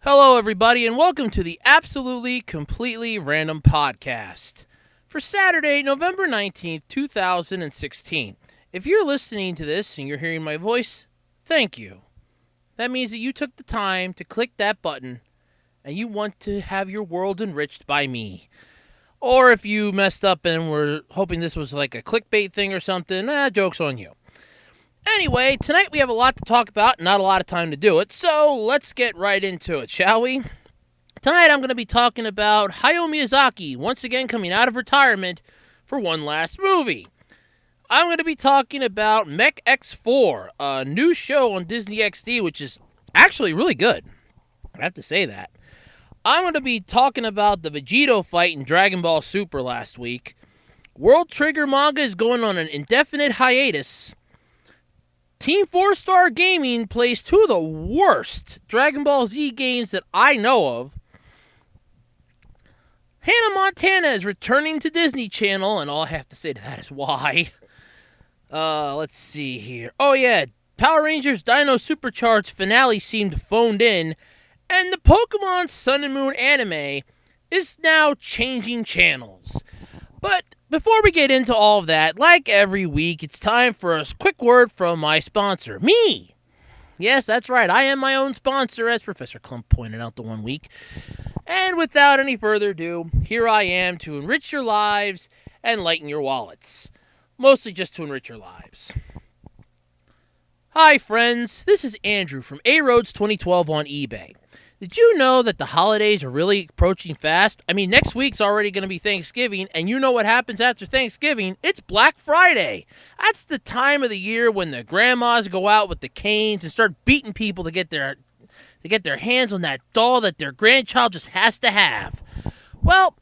Hello, everybody, and welcome to the Absolutely Completely Random Podcast for Saturday, November 19th, 2016. If you're listening to this and you're hearing my voice, thank you. That means that you took the time to click that button and you want to have your world enriched by me. Or if you messed up and were hoping this was like a clickbait thing or something, joke's on you. Anyway, tonight we have a lot to talk about, not a lot of time to do it, so let's get right into it, shall we? Tonight I'm going to be talking about Hayao Mayazaki once again coming out of retirement for one last movie. I'm going to be talking about Mech X4, a new show on Disney XD, which is actually really good. I have to say that. I'm going to be talking about the Vegito fight in Dragon Ball Super last week. World Trigger manga is going on an indefinite hiatus. Team 4-Star Gaming plays two of the worst Dragon Ball Z games that I know of. Hannah Montana is returning to Disney Channel, and all I have to say to that is why. Let's see here. Oh yeah, Power Rangers Dino Super Charge finale seemed phoned in, and the Pokemon Sun and Moon anime is now changing channels. But before we get into all of that, like every week, it's time for a quick word from my sponsor, me. Yes, that's right, I am my own sponsor, as Professor Clump pointed out the one week. And without any further ado, here I am to enrich your lives and lighten your wallets. Mostly just to enrich your lives. Hi friends, this is Andrew from A-Roads 2012 on eBay. Did you know that the holidays are really approaching fast? I mean, next week's already going to be Thanksgiving, and you know what happens after Thanksgiving? It's Black Friday. That's the time of the year when the grandmas go out with the canes and start beating people to get their hands on that doll that their grandchild just has to have. Well,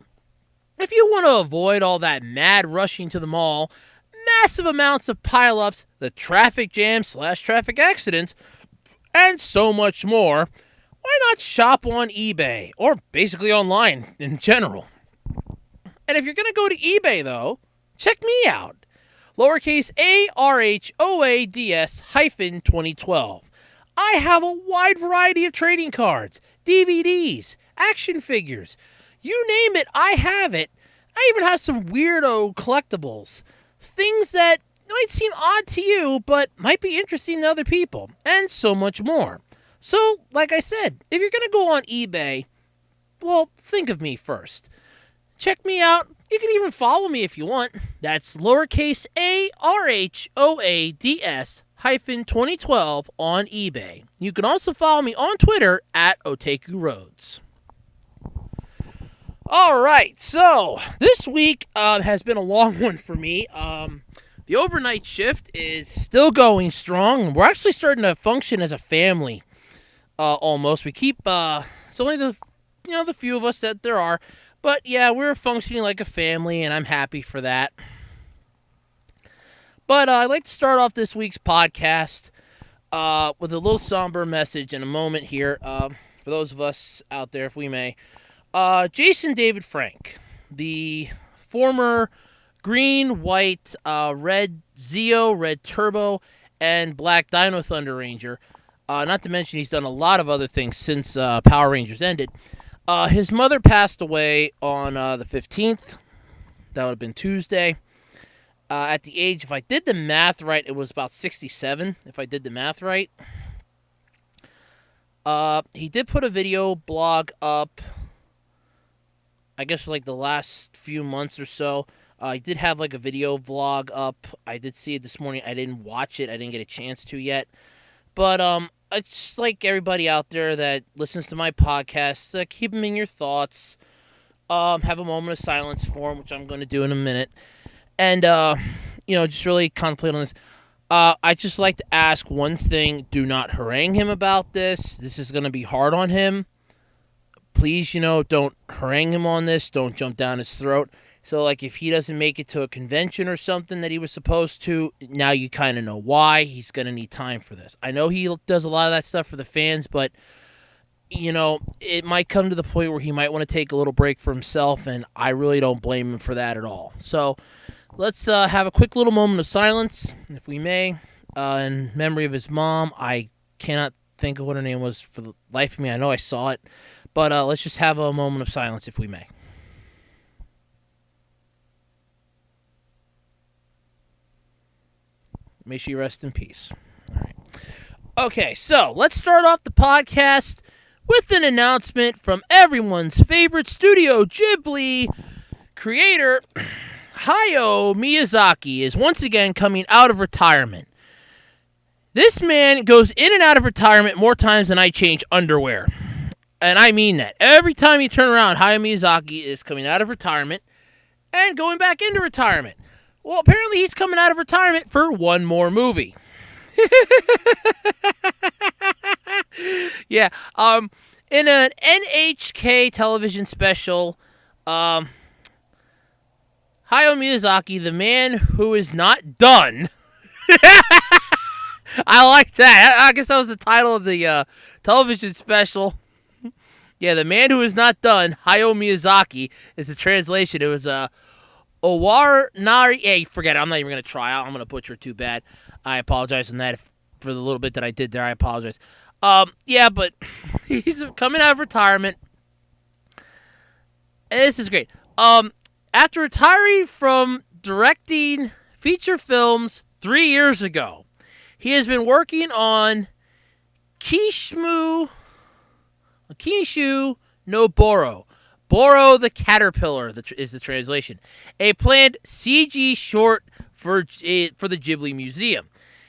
if you want to avoid all that mad rushing to the mall, massive amounts of pileups, the traffic jams / traffic accidents, and so much more, why not shop on eBay, or basically online in general? And if you're going to go to eBay, though, check me out. Lowercase ARHOADS hyphen 2012. I have a wide variety of trading cards, DVDs, action figures. You name it, I have it. I even have some weirdo collectibles. Things that might seem odd to you, but might be interesting to other people, and so much more. So, like I said, if you're going to go on eBay, well, think of me first. Check me out. You can even follow me if you want. That's lowercase ARHOADS hyphen 2012 on eBay. You can also follow me on Twitter at Otaku Roads. All right, so this week has been a long one for me. The overnight shift is still going strong. We're actually starting to function as a family. Almost. We keep, it's only the few of us that there are. But yeah, we're functioning like a family, and I'm happy for that. But I'd like to start off this week's podcast with a little somber message in a moment here. For those of us out there, if we may. Jason David Frank, the former green, white, red Zeo, red Turbo, and black Dino Thunder Ranger. Not to mention he's done a lot of other things since Power Rangers ended. His mother passed away on the 15th. That would have been Tuesday. At the age, if I did the math right, it was about 67, if I did the math right. He did put a video blog up, I guess for like the last few months or so. He did have like a video vlog up. I did see it this morning. I didn't watch it. I didn't get a chance to yet. But it's just like everybody out there that listens to my podcast, keep them in your thoughts. Have a moment of silence for him, which I'm going to do in a minute. And, just really contemplate on this. I'd just like to ask one thing. Do not harangue him about this. This is going to be hard on him. Please, don't harangue him on this. Don't jump down his throat. So, like, if he doesn't make it to a convention or something that he was supposed to, now you kind of know why. He's going to need time for this. I know he does a lot of that stuff for the fans, but, it might come to the point where he might want to take a little break for himself, and I really don't blame him for that at all. So, let's have a quick little moment of silence, if we may, in memory of his mom. I cannot think of what her name was for the life of me. I know I saw it. But let's just have a moment of silence, if we may. May she rest in peace. All right. Okay, so let's start off the podcast with an announcement from everyone's favorite Studio Ghibli creator, Hayao Miyazaki, is once again coming out of retirement. This man goes in and out of retirement more times than I change underwear. And I mean that. Every time you turn around, Hayao Miyazaki is coming out of retirement and going back into retirement. Well, apparently he's coming out of retirement for one more movie. Yeah. In an NHK television special, Hayao Miyazaki, the man who is not done. I like that. I guess that was the title of the television special. Yeah, the man who is not done, Hayao Miyazaki, is the translation. It was Owarinari. Hey, forget it. I'm not even going to try. I'm going to butcher it too bad. I apologize on that for the little bit that I did there. I apologize. Yeah, but he's coming out of retirement. And this is great. After retiring from directing feature films 3 years ago, he has been working on Kishu no Boro. Boro the Caterpillar is the translation. A planned CG short for the Ghibli Museum.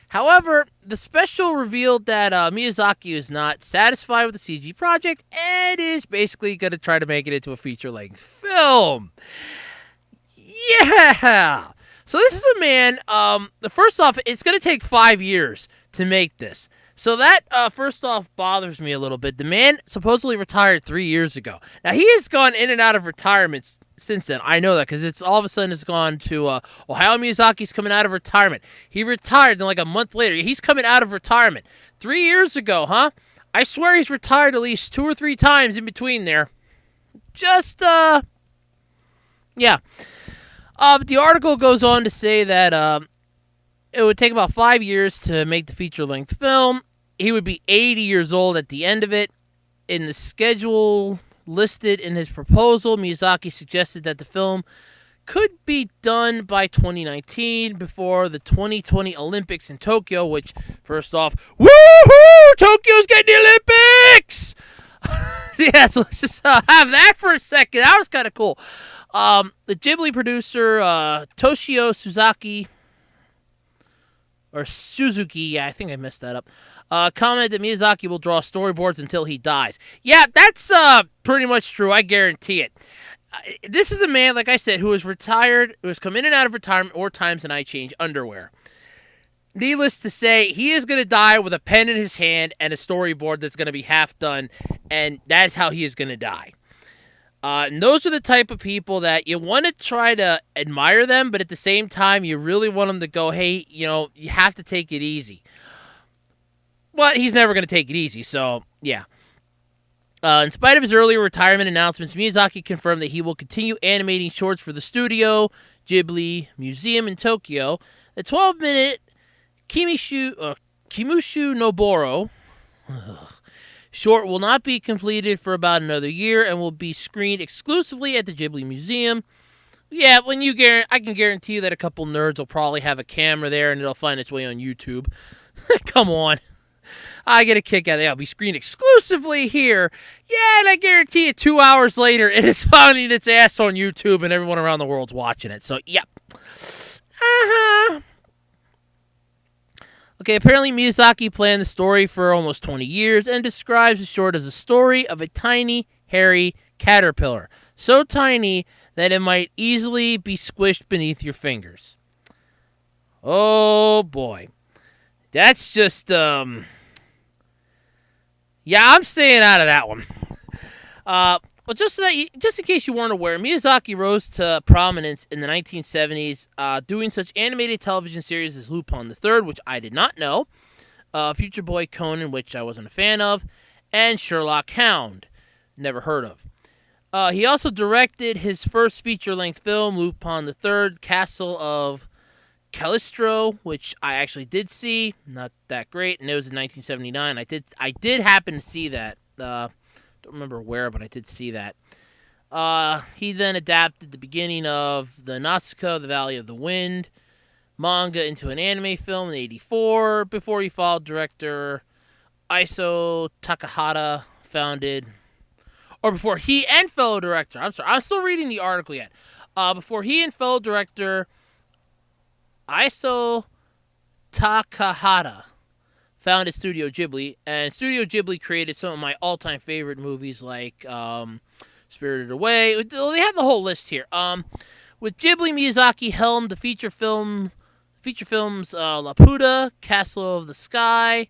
However, the special revealed that Miyazaki is not satisfied with the CG project and is basically going to try to make it into a feature-length film. Yeah! So this is a man, first off, it's going to take 5 years to make this. So that, first off, bothers me a little bit. The man supposedly retired 3 years ago. Now, he has gone in and out of retirement since then. I know that because it's all of a sudden it's gone to, Hayao Miyazaki's coming out of retirement. He retired, and like a month later, he's coming out of retirement. 3 years ago, huh? I swear he's retired at least 2 or 3 times in between there. Just, yeah. But the article goes on to say that, it would take about 5 years to make the feature-length film. He would be 80 years old at the end of it. In the schedule listed in his proposal, Miyazaki suggested that the film could be done by 2019 before the 2020 Olympics in Tokyo, which, first off, woohoo! Tokyo's getting the Olympics! Yeah, so let's just have that for a second. That was kind of cool. The Ghibli producer, Toshio Suzuki, I think I messed that up, commented that Miyazaki will draw storyboards until he dies. Yeah, that's pretty much true. I guarantee it. This is a man, like I said, who is retired, who has come in and out of retirement more times than I change underwear. Needless to say, he is going to die with a pen in his hand and a storyboard that's going to be half done, and that's how he is going to die. And those are the type of people that you want to try to admire them, but at the same time, you really want them to go, hey, you have to take it easy. But he's never going to take it easy, so, yeah. In spite of his earlier retirement announcements, Miyazaki confirmed that he will continue animating shorts for the Studio Ghibli Museum in Tokyo. The 12-minute Kimushu no Boro short will not be completed for about another year and will be screened exclusively at the Ghibli Museum. Yeah, I can guarantee you that a couple nerds will probably have a camera there and it'll find its way on YouTube. Come on. I get a kick out of it. It'll be screened exclusively here. Yeah, and I guarantee you 2 hours later it is finding its ass on YouTube and everyone around the world's watching it. So, yep. Okay, apparently Miyazaki planned the story for almost 20 years and describes the short as a story of a tiny, hairy caterpillar. So tiny that it might easily be squished beneath your fingers. Oh, boy. That's just, yeah, I'm staying out of that one. Well, just in case you weren't aware, Miyazaki rose to prominence in the 1970s, doing such animated television series as Lupin the Third, which I did not know, Future Boy Conan, which I wasn't a fan of, and Sherlock Hound, never heard of. He also directed his first feature-length film, Lupin the Third, Castle of Callisto, which I actually did see, not that great, and it was in 1979. I did happen to see that. Don't remember where, but I did see that. He then adapted the beginning of the Nausicaa, the Valley of the Wind manga into an anime film in '84 before he followed director Isao Takahata before he and fellow director, I'm sorry, I'm still reading the article yet. Before he and fellow director Isao Takahata founded Studio Ghibli, and Studio Ghibli created some of my all-time favorite movies like Spirited Away. They have the whole list here. With Ghibli, Miyazaki helmed the feature films Laputa, Castle of the Sky,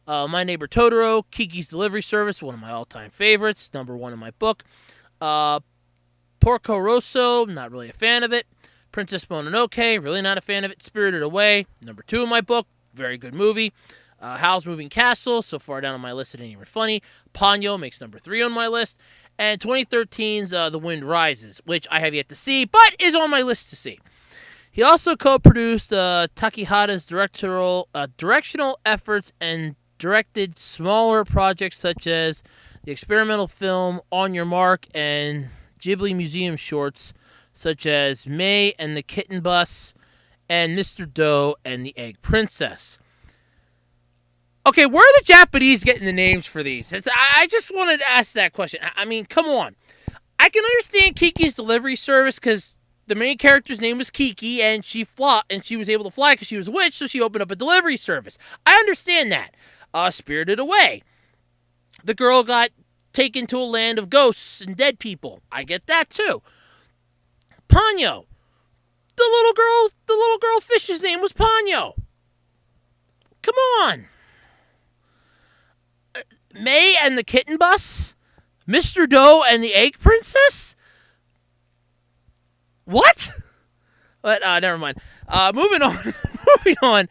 My Neighbor Totoro, Kiki's Delivery Service, one of my all-time favorites, number one in my book. Porco Rosso, not really a fan of it. Princess Mononoke, really not a fan of it. Spirited Away, number 2 in my book, very good movie. Howl's Moving Castle, so far down on my list it ain't even funny. Ponyo makes number 3 on my list. And 2013's The Wind Rises, which I have yet to see, but is on my list to see. He also co-produced Takahata's directional efforts and directed smaller projects such as the experimental film On Your Mark and Ghibli museum shorts such as May and the Kitten Bus and Mr. Doe and the Egg Princess. Okay, where are the Japanese getting the names for these? I just wanted to ask that question. I mean, come on. I can understand Kiki's Delivery Service because the main character's name was Kiki, and she was able to fly because she was a witch, so she opened up a delivery service. I understand that. Spirited Away. The girl got taken to a land of ghosts and dead people. I get that too. Ponyo. The little girl fish's name was Ponyo. Come on. May and the Kitten Bus? Mr. Doe and the Egg Princess? What? But never mind. Moving on.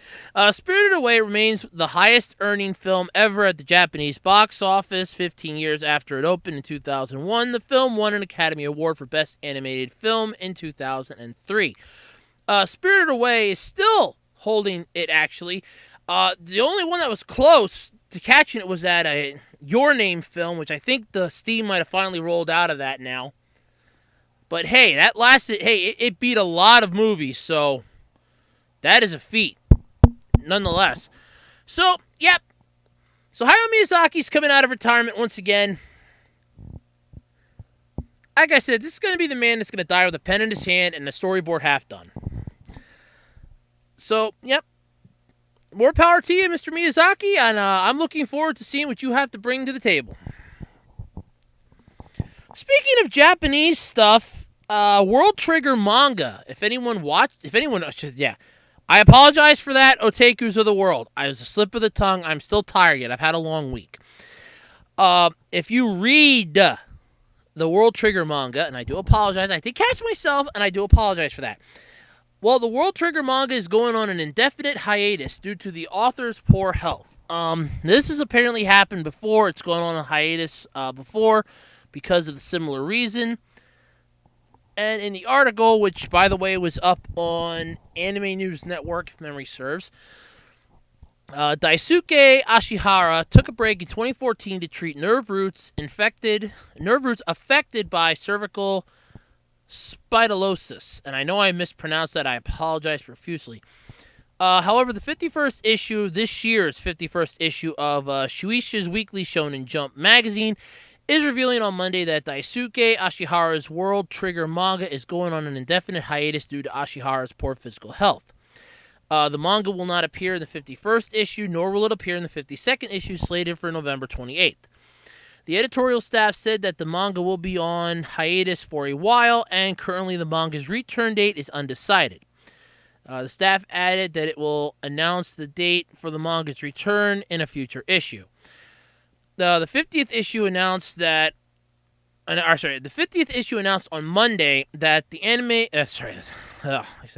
Spirited Away remains the highest earning film ever at the Japanese box office. 15 years after it opened in 2001, the film won an Academy Award for Best Animated Film in 2003. Spirited Away is still holding it, actually. The only one that was close to catching it was that Your Name film, which I think the steam might have finally rolled out of that now. But hey, it beat a lot of movies, so that is a feat, nonetheless. So, yep. So Hayao Miyazaki's coming out of retirement once again. Like I said, this is going to be the man that's going to die with a pen in his hand and the storyboard half done. So, yep. More power to you, Mr. Miyazaki, and I'm looking forward to seeing what you have to bring to the table. Speaking of Japanese stuff, World Trigger manga. I apologize for that, otakus of the world. I was a slip of the tongue. I'm still tired yet. I've had a long week. If you read the World Trigger manga, and I do apologize, I did catch myself, and I do apologize for that. Well, the World Trigger manga is going on an indefinite hiatus due to the author's poor health. This has apparently happened before. It's going on a hiatus before because of the similar reason. And in the article, which, by the way, was up on Anime News Network, if memory serves, Daisuke Ashihara took a break in 2014 to treat nerve roots affected by cervical spondylosis, and I know I mispronounced that. I apologize profusely. However, the 51st issue, this year's 51st issue of Shueisha's Weekly Shonen Jump magazine, is revealing on Monday that Daisuke Ashihara's World Trigger manga is going on an indefinite hiatus due to Ashihara's poor physical health. The manga will not appear in the 51st issue, nor will it appear in the 52nd issue slated for November 28th. The editorial staff said that the manga will be on hiatus for a while, and currently the manga's return date is undecided. The staff added that it will announce the date for the manga's return in a future issue. The 50th issue announced that... the 50th issue announced on Monday that the anime...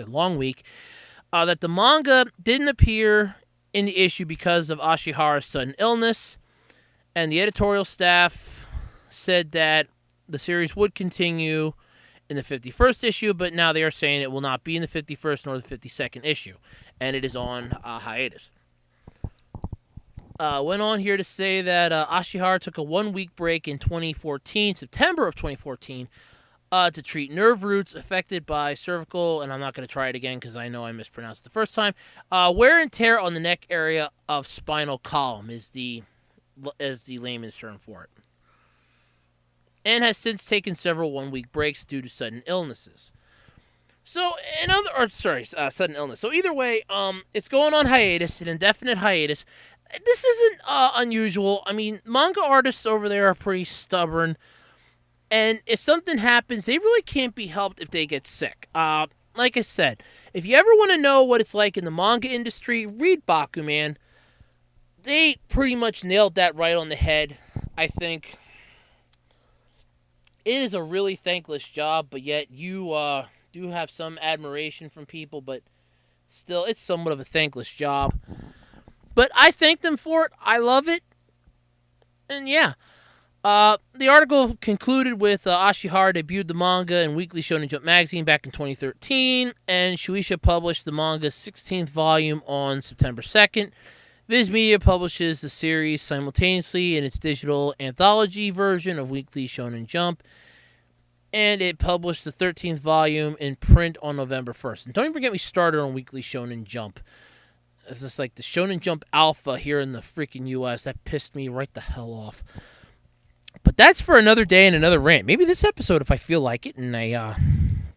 long week. That the manga didn't appear in the issue because of Ashihara's sudden illness. And the editorial staff said that the series would continue in the 51st issue, but now they are saying it will not be in the 51st nor the 52nd issue, and it is on hiatus. Went on here to say that Ashihara took a 1-week break in September of 2014, to treat nerve roots affected by cervical, and I'm not going to try it again because I know I mispronounced it the first time, wear and tear on the neck area of spinal column is the layman's term for it. And has since taken several 1-week breaks due to sudden illnesses. So, sudden illness. So either way, it's going on hiatus, an indefinite hiatus. This isn't unusual. I mean, manga artists over there are pretty stubborn. And if something happens, they really can't be helped if they get sick. Like I said, if you ever want to know what it's like in the manga industry, read Bakuman. They pretty much nailed that right on the head, I think. It is a really thankless job, but yet you do have some admiration from people, but still, it's somewhat of a thankless job. But I thank them for it. I love it. And yeah. The article concluded with Ashihara debuted the manga in Weekly Shonen Jump magazine back in 2013, and Shueisha published the manga's 16th volume on September 2nd. Viz Media publishes the series simultaneously in its digital anthology version of Weekly Shonen Jump, and it published the 13th volume in print on November 1st. And don't even get me started on Weekly Shonen Jump. It's just like the Shonen Jump Alpha here in the freaking US. That pissed me right the hell off. But that's for another day and another rant. Maybe this episode if I feel like it and I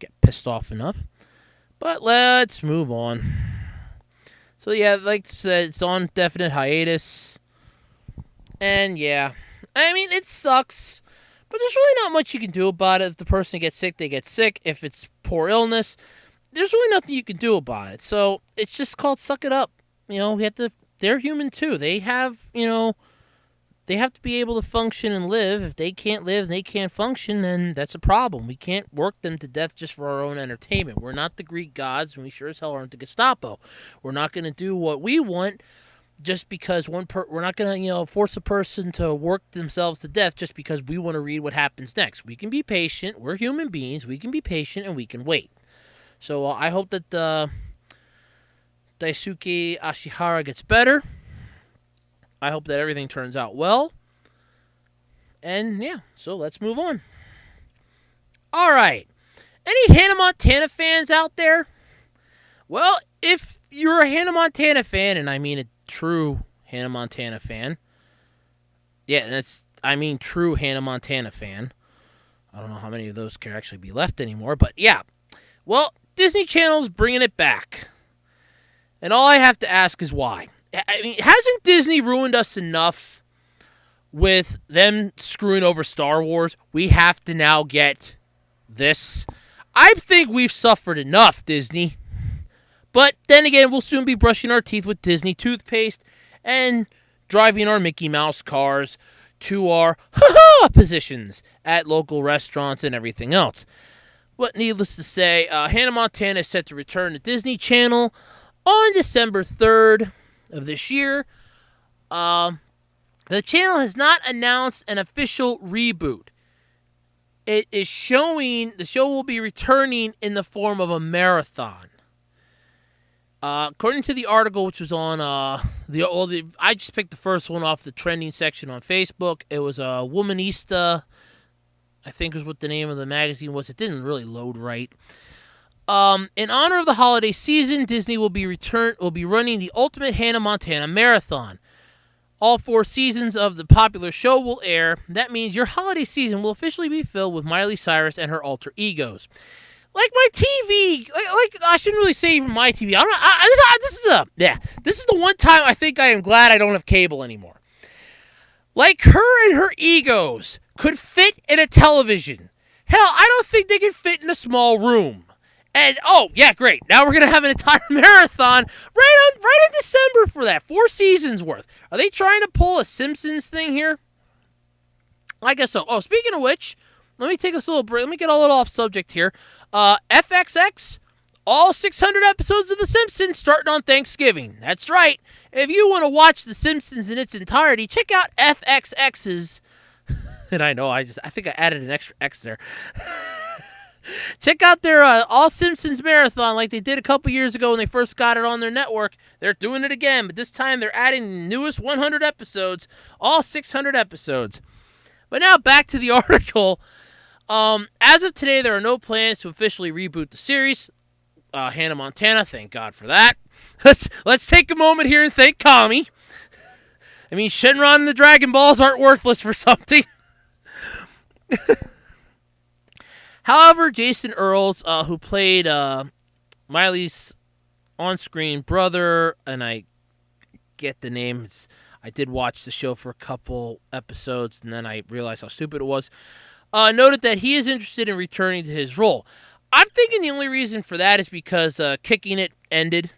get pissed off enough. But let's move on. So yeah, like I said, it's on definite hiatus. And yeah, I mean, it sucks. But there's really not much you can do about it. If the person gets sick, they get sick. If it's poor illness, there's really nothing you can do about it. So it's just called suck it up. You know, they're human too. They have, they have to be able to function and live. If they can't live and they can't function, then that's a problem. We can't work them to death just for our own entertainment. We're not the Greek gods, and we sure as hell aren't the Gestapo. We're not going to do what we want just because we're not going to, force a person to work themselves to death just because we want to read what happens next. We can be patient. We're human beings. We can be patient, and we can wait. So I hope that Daisuke Ashihara gets better. I hope that everything turns out well. And yeah, so let's move on. All right. Any Hannah Montana fans out there? Well, if you're a Hannah Montana fan, and I mean a true Hannah Montana fan. Yeah, true Hannah Montana fan. I don't know how many of those can actually be left anymore, but yeah. Well, Disney Channel's bringing it back. And all I have to ask is why. I mean, hasn't Disney ruined us enough with them screwing over Star Wars? We have to now get this. I think we've suffered enough, Disney. But then again, we'll soon be brushing our teeth with Disney toothpaste and driving our Mickey Mouse cars to our positions at local restaurants and everything else. But needless to say, Hannah Montana is set to return to Disney Channel on December 3rd. Of this year. The channel has not announced an official reboot. It is showing the show will be returning in the form of a marathon. According to the article, which was on I just picked the first one off the trending section on Facebook. It was a Womanista, I think was what the name of the magazine was. It didn't really load right. In honor of the holiday season, Disney will be running the Ultimate Hannah Montana Marathon. All 4 seasons of the popular show will air. That means your holiday season will officially be filled with Miley Cyrus and her alter egos. Like my TV, like I shouldn't really say even my TV. This is the one time I think I am glad I don't have cable anymore. Like her and her egos could fit in a television. Hell, I don't think they could fit in a small room. And, oh, yeah, great. Now we're going to have an entire marathon right in December for that. 4 seasons worth. Are they trying to pull a Simpsons thing here? I guess so. Oh, speaking of which, let me take us a little break. Let me get a little off subject here. FXX, all 600 episodes of The Simpsons starting on Thanksgiving. That's right. If you want to watch The Simpsons in its entirety, check out FXX's. And I know, I think I added an extra X there. Check out their All Simpsons Marathon like they did a couple years ago when they first got it on their network. They're doing it again, but this time they're adding the newest 100 episodes, all 600 episodes. But now back to the article. As of today, there are no plans to officially reboot the series. Hannah Montana, thank God for that. Let's take a moment here and thank Kami. I mean, Shenron and the Dragon Balls aren't worthless for something. However, Jason Earls, who played Miley's on-screen brother, and I get the names. I did watch the show for a couple episodes, and then I realized how stupid it was, noted that he is interested in returning to his role. I'm thinking the only reason for that is because Kicking It ended.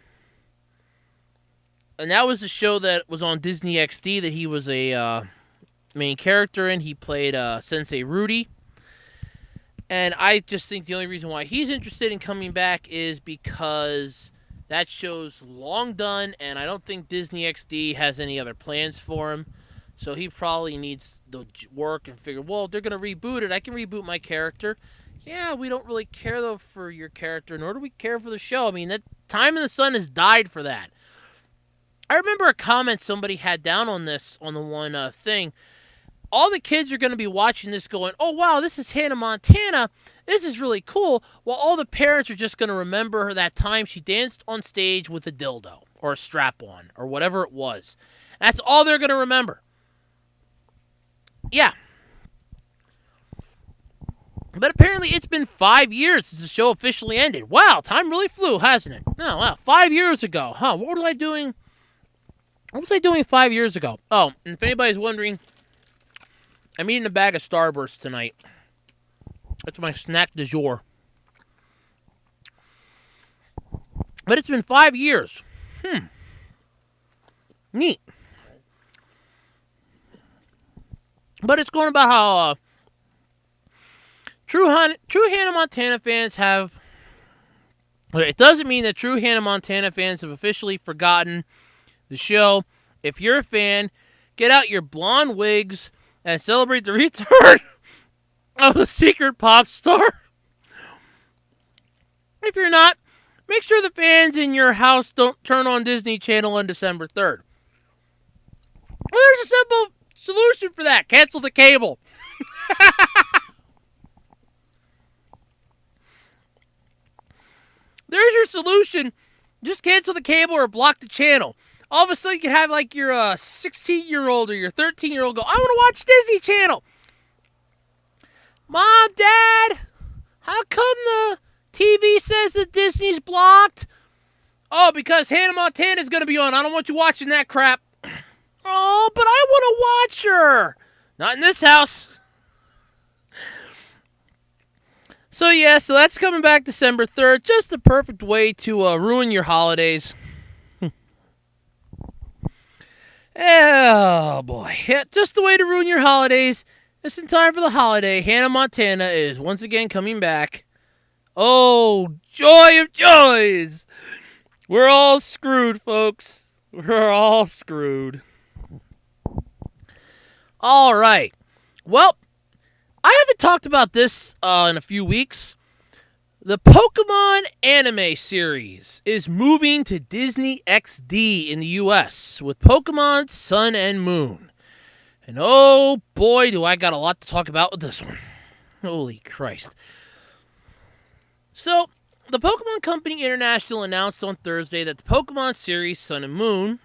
And that was a show that was on Disney XD that he was a main character in. He played Sensei Rudy. And I just think the only reason why he's interested in coming back is because that show's long done, and I don't think Disney XD has any other plans for him. So he probably needs the work and figure, well, if they're going to reboot it, I can reboot my character. Yeah, we don't really care, though, for your character, nor do we care for the show. I mean, that Time in the Sun has died for that. I remember a comment somebody had down on this, on the one thing. All the kids are going to be watching this going, oh, wow, this is Hannah Montana. This is really cool. While all the parents are just going to remember her that time she danced on stage with a dildo or a strap-on or whatever it was. That's all they're going to remember. Yeah. But apparently it's been 5 years since the show officially ended. Wow, time really flew, hasn't it? Oh, wow, 5 years ago. Huh, what was I doing? What was I doing 5 years ago? Oh, and if anybody's wondering, I'm eating a bag of Starburst tonight. That's my snack du jour. But it's been 5 years. Neat. But it's going about how true Hannah Montana fans have... It doesn't mean that true Hannah Montana fans have officially forgotten the show. If you're a fan, get out your blonde wigs and celebrate the return of the secret pop star. If you're not, make sure the fans in your house don't turn on Disney Channel on December 3rd. There's a simple solution for that. Cancel the cable. There's your solution. Just cancel the cable or block the channel. All of a sudden, you can have like your 16-year-old or your 13-year-old go, I want to watch Disney Channel. Mom, Dad, how come the TV says that Disney's blocked? Oh, because Hannah Montana's going to be on. I don't want you watching that crap. Oh, but I want to watch her. Not in this house. So that's coming back December 3rd. Just the perfect way to ruin your holidays. Oh, boy. Yeah, just the way to ruin your holidays. Just in time for the holiday, Hannah Montana is once again coming back. Oh, joy of joys. We're all screwed, folks. We're all screwed. All right. Well, I haven't talked about this in a few weeks. The Pokemon anime series is moving to Disney XD in the U.S. with Pokemon Sun and Moon. And oh boy, do I got a lot to talk about with this one. Holy Christ. So, the Pokemon Company International announced on Thursday that the Pokemon series Sun and Moon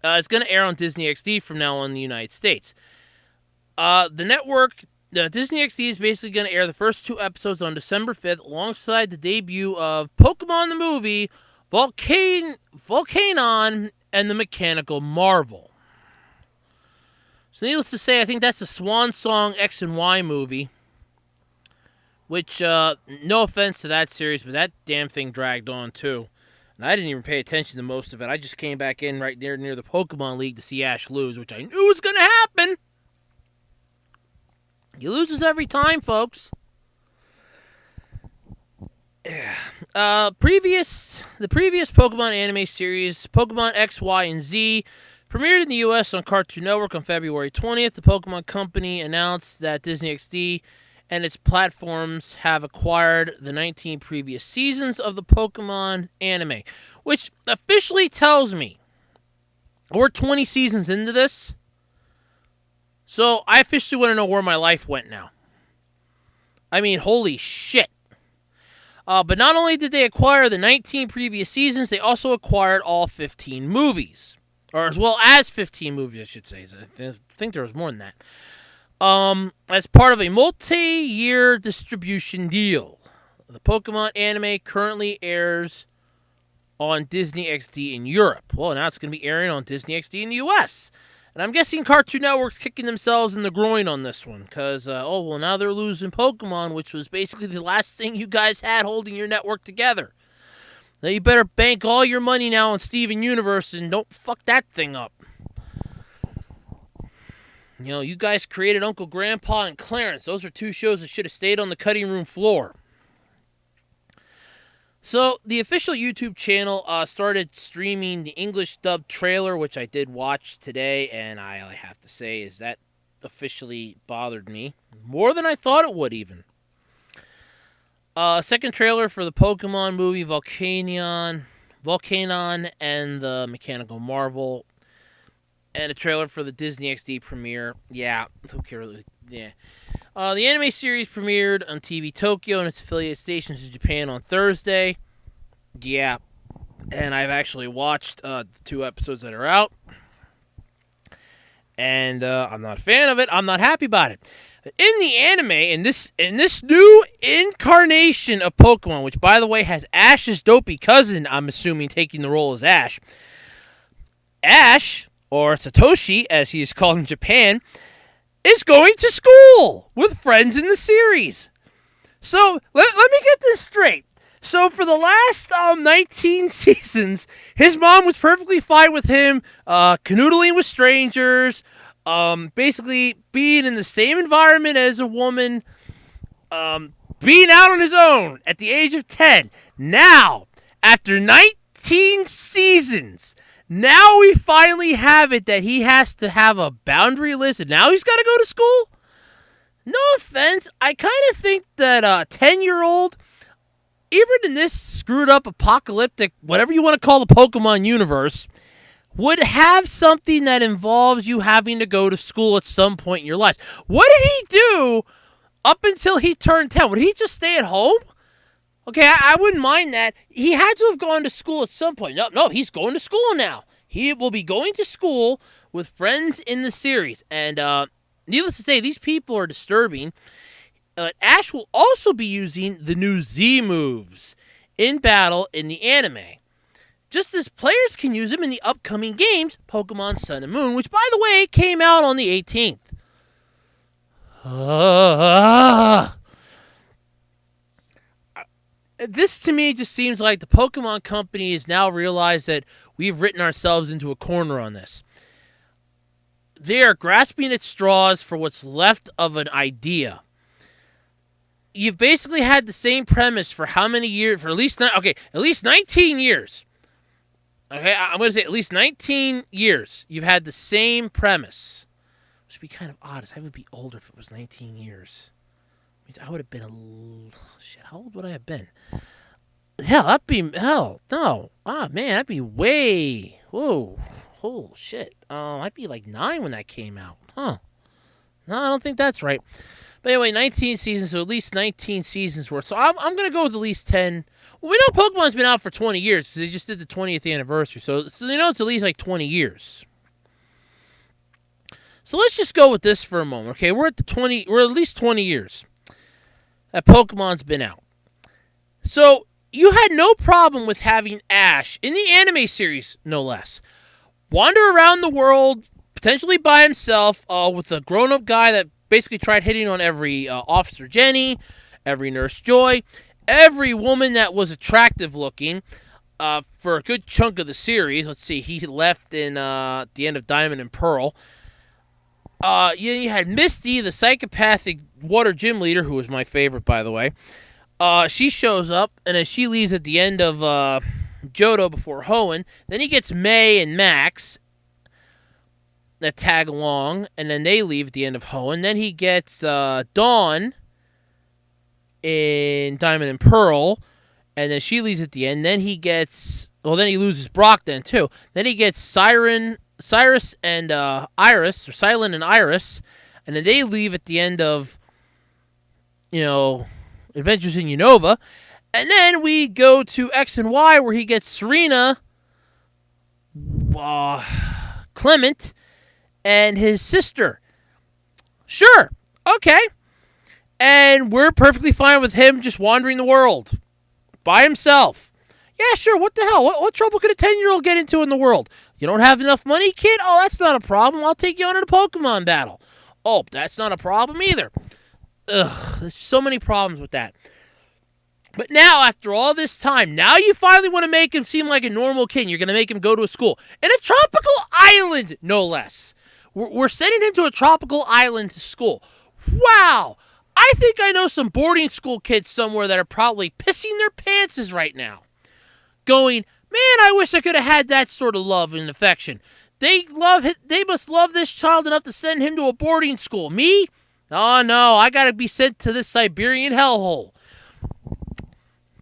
is going to air on Disney XD from now on in the United States. The network... The Disney XD is basically going to air the first 2 episodes on December 5th alongside the debut of Pokemon the Movie, Volcanon, and the Mechanical Marvel. So needless to say, I think that's the Swan Song X and Y movie, which, no offense to that series, but that damn thing dragged on too. And I didn't even pay attention to most of it. I just came back in right near the Pokemon League to see Ash lose, which I knew was going to happen. He loses every time, folks. The previous Pokemon anime series, Pokemon X, Y, and Z, premiered in the U.S. on Cartoon Network on February 20th. The Pokemon Company announced that Disney XD and its platforms have acquired the 19 previous seasons of the Pokemon anime, which officially tells me we're 20 seasons into this. So I officially want to know where my life went now. I mean, holy shit. But not only did they acquire the 19 previous seasons, they also acquired all 15 movies. Or as well as 15 movies, I should say. I think there was more than that. As part of a multi-year distribution deal. The Pokemon anime currently airs on Disney XD in Europe. Well, now it's going to be airing on Disney XD in the US. And I'm guessing Cartoon Network's kicking themselves in the groin on this one. Because, now they're losing Pokemon, which was basically the last thing you guys had holding your network together. Now you better bank all your money now on Steven Universe and don't fuck that thing up. You know, you guys created Uncle Grandpa and Clarence. Those are two shows that should have stayed on the cutting room floor. So, the official YouTube channel started streaming the English dubbed trailer, which I did watch today, and I have to say is that officially bothered me. More than I thought it would, even. Second trailer for the Pokemon movie Volcanion and the Mechanical Marvel. And a trailer for the Disney XD premiere. Yeah, who cares? Yeah. The anime series premiered on TV Tokyo and its affiliate stations in Japan on Thursday. Yeah. And I've actually watched the 2 episodes that are out. And I'm not a fan of it. I'm not happy about it. In the anime, in this new incarnation of Pokemon, which, by the way, has Ash's dopey cousin, I'm assuming, taking the role as Ash. Ash, or Satoshi, as he is called in Japan, is going to school with friends in the series. So, let me get this straight. So, for the last 19 seasons, his mom was perfectly fine with him canoodling with strangers, basically being in the same environment as a woman, being out on his own at the age of 10. Now, after 19 seasons, now we finally have it that he has to have a boundary list, and now he's got to go to school? No offense, I kind of think that a 10-year-old, even in this screwed up apocalyptic, whatever you want to call the Pokemon universe, would have something that involves you having to go to school at some point in your life. What did he do up until he turned 10? Would he just stay at home? Okay, I wouldn't mind that. He had to have gone to school at some point. No, he's going to school now. He will be going to school with friends in the series. And needless to say, these people are disturbing. Ash will also be using the new Z moves in battle in the anime. Just as players can use them in the upcoming games, Pokemon Sun and Moon, which, by the way, came out on the 18th. This, to me, just seems like the Pokemon Company has now realized that we've written ourselves into a corner on this. They are grasping at straws for what's left of an idea. You've basically had the same premise for how many years? For at least 19 years. Okay, I'm going to say at least 19 years. You've had the same premise. Which would be kind of odd, as I would be older if it was 19 years. I would have been shit, how old would I have been? That'd be way, oh shit. I'd be like 9 when that came out. Huh. No, I don't think that's right. But anyway, 19 seasons, so at least 19 seasons worth. So I'm going to go with at least 10. Well, we know Pokemon's been out for 20 years, because they just did the 20th anniversary. So it's at least like 20 years. So let's just go with this for a moment. Okay, we're at least 20 years that Pokemon's been out. So you had no problem with having Ash, in the anime series no less, wander around the world, potentially by himself, with a grown-up guy that basically tried hitting on every Officer Jenny, every Nurse Joy, every woman that was attractive looking for a good chunk of the series. Let's see, he left in the end of Diamond and Pearl. You had Misty, the psychopathic water gym leader, who was my favorite, by the way. She shows up, and as she leaves at the end of Johto before Hoenn, then he gets May and Max that tag along, and then they leave at the end of Hoenn. Then he gets Dawn in Diamond and Pearl, and then she leaves at the end. Then he gets, then he loses Brock then too. Then he gets Cyrus and Iris, or Silent and Iris, and then they leave at the end of, Adventures in Unova. And then we go to X and Y, where he gets Serena, Clement, and his sister. Sure, okay. And we're perfectly fine with him just wandering the world by himself. Yeah, sure, what the hell? What trouble could a 10-year-old get into in the world? You don't have enough money, kid? Oh, that's not a problem. I'll take you on in a Pokemon battle. Oh, that's not a problem either. Ugh, there's so many problems with that. But now, after all this time, now you finally want to make him seem like a normal kid. You're going to make him go to a school. In a tropical island, no less. We're sending him to a tropical island to school. Wow! I think I know some boarding school kids somewhere that are probably pissing their pantses right now. Going, man, I wish I could have had that sort of love and affection. They must love this child enough to send him to a boarding school. Me? Oh, no, I got to be sent to this Siberian hellhole.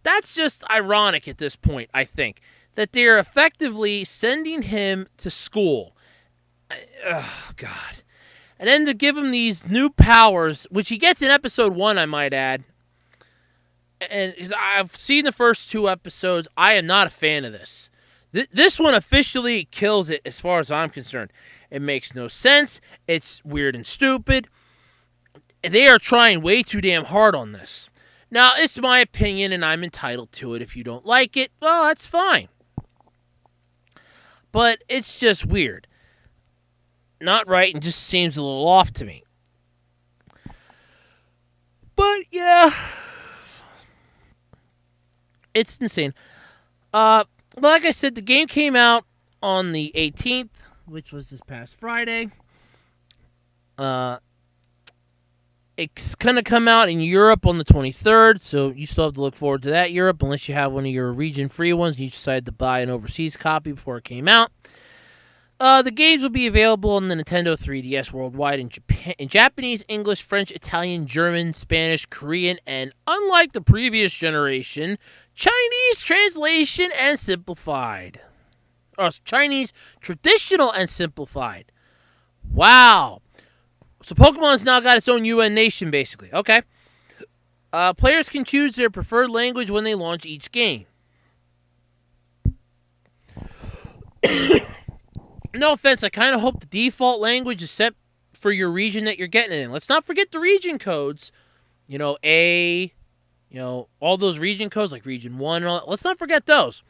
That's just ironic at this point, I think, that they're effectively sending him to school. Oh, God. And then to give him these new powers, which he gets in episode 1, I might add. And I've seen the first 2 episodes. I am not a fan of this. This one officially kills it as far as I'm concerned. It makes no sense. It's weird and stupid. They are trying way too damn hard on this. Now, it's my opinion, and I'm entitled to it. If you don't like it, well, that's fine. But it's just weird. Not right, and just seems a little off to me. But, yeah. It's insane. Like I said, the game came out on the 18th, which was this past Friday. It's going to come out in Europe on the 23rd, so you still have to look forward to that, Europe, unless you have one of your region-free ones and you decide to buy an overseas copy before it came out. The games will be available on the Nintendo 3DS worldwide in Japanese, English, French, Italian, German, Spanish, Korean, and, unlike the previous generation, Chinese translation and simplified. Or Chinese traditional and simplified. Wow. So Pokemon's now got its own UN nation, basically. Okay. Players can choose their preferred language when they launch each game. No offense, I kind of hope the default language is set for your region that you're getting it in. Let's not forget the region codes. All those region codes, like Region 1 and all that. Let's not forget those.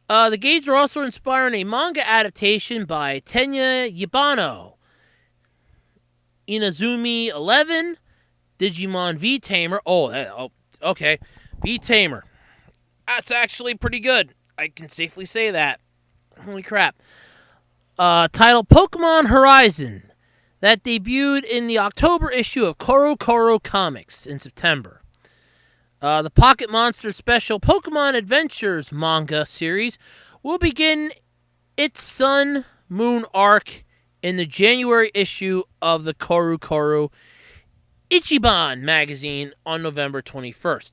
The games are also inspiring a manga adaptation by Tenya Yibano. Inazumi 11, Digimon V-Tamer. Okay. V-Tamer. That's actually pretty good. I can safely say that. Holy crap. Titled Pokemon Horizon, that debuted in the October issue of Koro Koro Comics in September. The Pocket Monster Special Pokemon Adventures manga series will begin its Sun Moon arc in the January issue of the Koro Koro Ichiban magazine on November 21st.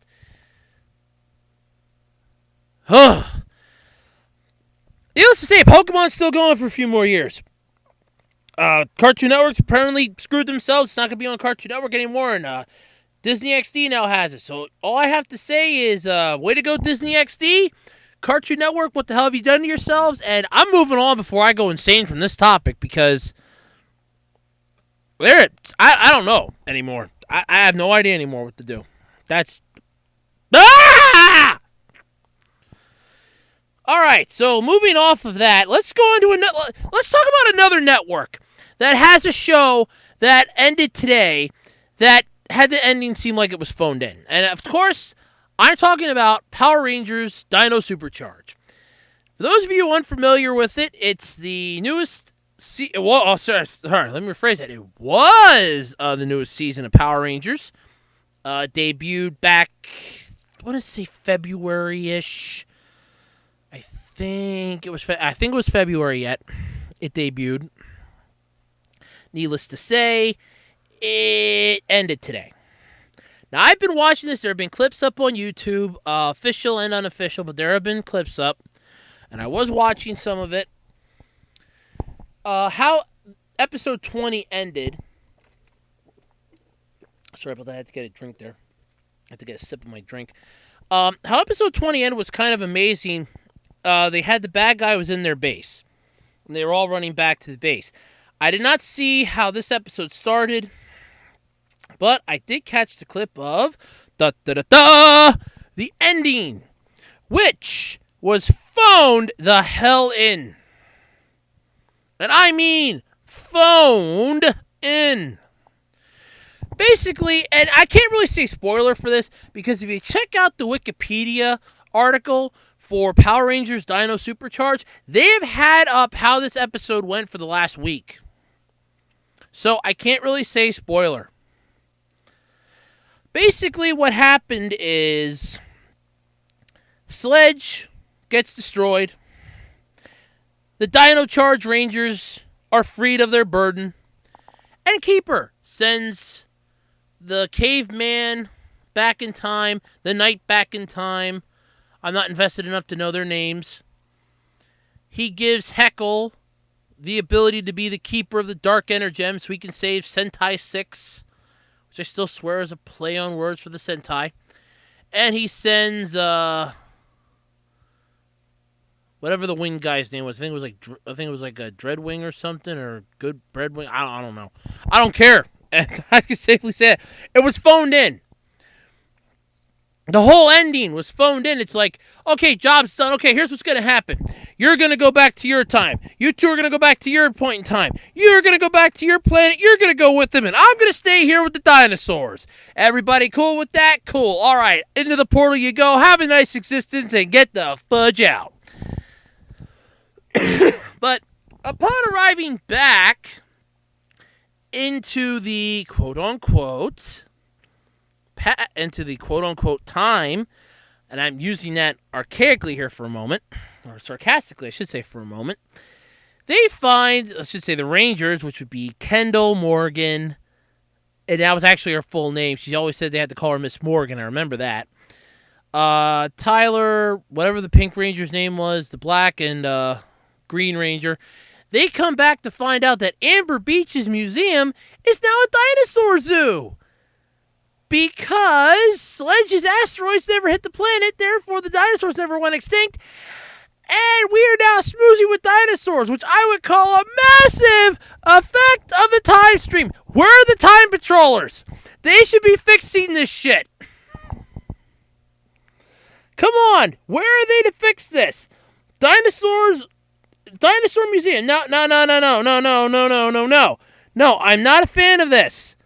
Needless to say, Pokemon's still going for a few more years. Cartoon Network's apparently screwed themselves. It's not going to be on Cartoon Network anymore, and Disney XD now has it. So all I have to say is, way to go, Disney XD. Cartoon Network, what the hell have you done to yourselves? And I'm moving on before I go insane from this topic, because I don't know anymore. I have no idea anymore what to do. That's... Ah! All right, so moving off of that, let's go into let's talk about another network that has a show that ended today that had the ending seem like it was phoned in. And of course, I'm talking about Power Rangers Dino Super Charge. For those of you unfamiliar with it, it's the newest let me rephrase that. It was the newest season of Power Rangers. Debuted back, I want to say February-ish. I think it was February yet. It debuted. Needless to say, it ended today. Now, I've been watching this. There have been clips up on YouTube, official and unofficial, but there have been clips up. And I was watching some of it. How episode 20 ended. Sorry about that. I had to get a drink there. I had to get a sip of my drink. How episode 20 ended was kind of amazing. They had the bad guy was in their base. And they were all running back to the base. I did not see how this episode started. But I did catch the clip of the ending. Which was phoned the hell in. And I mean phoned in. Basically, and I can't really say spoiler for this, because if you check out the Wikipedia article for Power Rangers Dino Super Charge, they have had up how this episode went for the last week. So I can't really say spoiler. Basically, what happened is Sledge gets destroyed. The Dino Charge Rangers are freed of their burden. And Keeper sends the caveman back in time, the knight back in time. I'm not invested enough to know their names. He gives Heckle the ability to be the keeper of the Dark Energem so he can save Sentai 6, which I still swear is a play on words for the Sentai. And he sends whatever the wing guy's name was. I think it was like a Dreadwing or something, or Good Breadwing. I don't know. I don't care. And I can safely say it was phoned in. The whole ending was phoned in. It's like, okay, job's done. Okay, here's what's going to happen. You're going to go back to your time. You two are going to go back to your point in time. You're going to go back to your planet. You're going to go with them, and I'm going to stay here with the dinosaurs. Everybody cool with that? Cool. All right, into the portal you go. Have a nice existence and get the fudge out. But upon arriving back into the quote-unquote time, and I'm using that archaically here for a moment, or sarcastically, I should say, for a moment, they find, I should say, the Rangers, which would be Kendall, Morgan, and that was actually her full name. She always said they had to call her Miss Morgan. I remember that. Tyler, whatever the Pink Ranger's name was, the Black and Green Ranger, they come back to find out that Amber Beach's museum is now a dinosaur zoo. Because Sledge's asteroids never hit the planet, therefore the dinosaurs never went extinct. And we are now smoozing with dinosaurs, which I would call a massive effect of the time stream. Where are the time patrollers? They should be fixing this shit. Come on, where are they to fix this? Dinosaur Museum. No. No, I'm not a fan of this.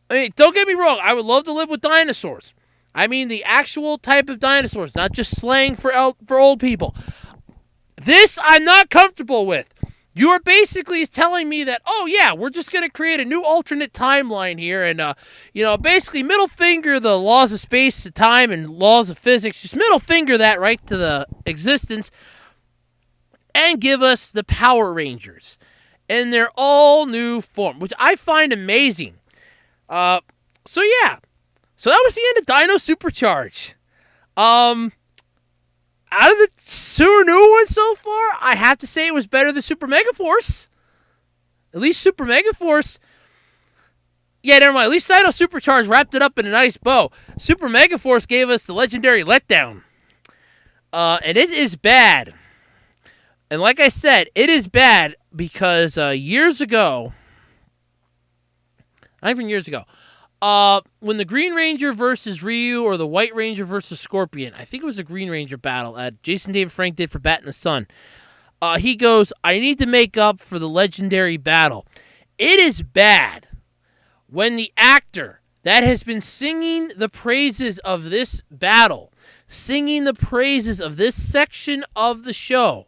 I mean, don't get me wrong. I would love to live with dinosaurs. I mean, the actual type of dinosaurs, not just slang for old people. This I'm not comfortable with. You are basically telling me that, oh yeah, we're just going to create a new alternate timeline here, and basically middle finger the laws of space, time, and laws of physics. Just middle finger that right to the existence, and give us the Power Rangers in their all new form, which I find amazing. So that was the end of Dino Super Charge. Out of the two new ones so far, I have to say it was better than Super Mega Force. At least Super Mega Force. Yeah, never mind. At least Dino Super Charge wrapped it up in a nice bow. Super Mega Force gave us the legendary letdown. And it is bad. And like I said, it is bad because years ago, not even years ago, when the Green Ranger versus Ryu or the White Ranger versus Scorpion, I think it was the Green Ranger battle Jason David Frank did for Bat in the Sun, he goes, I need to make up for the legendary battle. It is bad when the actor that has been singing the praises of this battle, singing the praises of this section of the show,